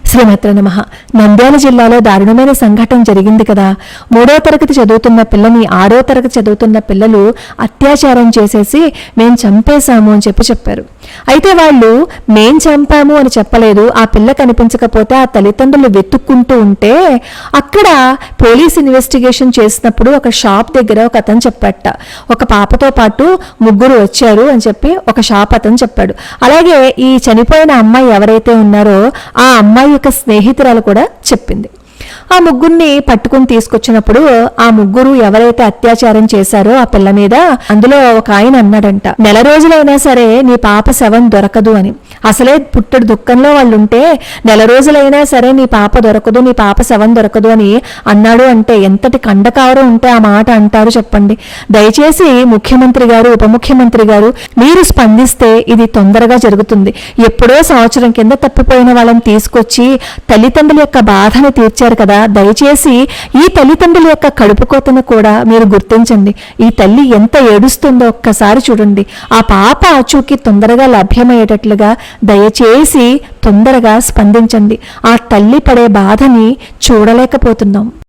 శ్రీమాత్రే నమః. నంద్యాల జిల్లాలో దారుణమైన సంఘటన జరిగింది కదా. 3వ తరగతి చదువుతున్న పిల్లని 6వ తరగతి చదువుతున్న పిల్లలు అత్యాచారం చేసేసి మేం చంపేశాము అని చెప్పారు. అయితే వాళ్ళు మేం చంపాము అని చెప్పలేదు. ఆ పిల్ల కనిపించకపోతే ఆ తల్లిదండ్రులు వెతుక్కుంటూ ఉంటే అక్కడ పోలీస్ ఇన్వెస్టిగేషన్ చేసినప్పుడు ఒక షాప్ దగ్గర ఒక అతను చెప్పాట, ఒక పాపతో పాటు 3 వచ్చారు అని చెప్పి ఒక షాప్ అతను చెప్పాడు. అలాగే ఈ చనిపోయిన అమ్మాయి ఎవరైతే ఉన్నారో ఆ అమ్మాయి యొక్క స్నేహితురాలు కూడా చెప్పింది. ఆ 3 పట్టుకుని తీసుకొచ్చినప్పుడు ఆ 3 ఎవరైతే అత్యాచారం చేశారో ఆ పిల్ల మీద అందులో ఒక ఆయన అన్నాడంట, నెల రోజులైనా సరే నీ పాప శవం దొరకదు అని. అసలే పుట్టడు దుఃఖంలో వాళ్ళు ఉంటే నెల రోజులైనా సరే నీ పాప దొరకదు, నీ పాప శవం దొరకదు అని అన్నాడు అంటే ఎంతటి కండకావరం ఉంటే ఆ మాట అంటారు చెప్పండి. దయచేసి ముఖ్యమంత్రి గారు, ఉప ముఖ్యమంత్రి గారు మీరు స్పందిస్తే ఇది తొందరగా జరుగుతుంది. ఎప్పుడో సంవత్సరం కింద తప్పిపోయిన వాళ్ళని తీసుకొచ్చి తల్లిదండ్రుల యొక్క బాధను తీర్చారు కదా. దయచేసి ఈ తల్లిదండ్రుల యొక్క కడుపు కోతను కూడా మీరు గుర్తించండి. ఈ తల్లి ఎంత ఏడుస్తుందో ఒక్కసారి చూడండి. ఆ పాప ఆచూకీ తొందరగా లభ్యమయ్యేటట్లుగా దయచేసి తొందరగా స్పందించండి. ఆ తల్లి పడే బాధని చూడలేకపోతున్నాం.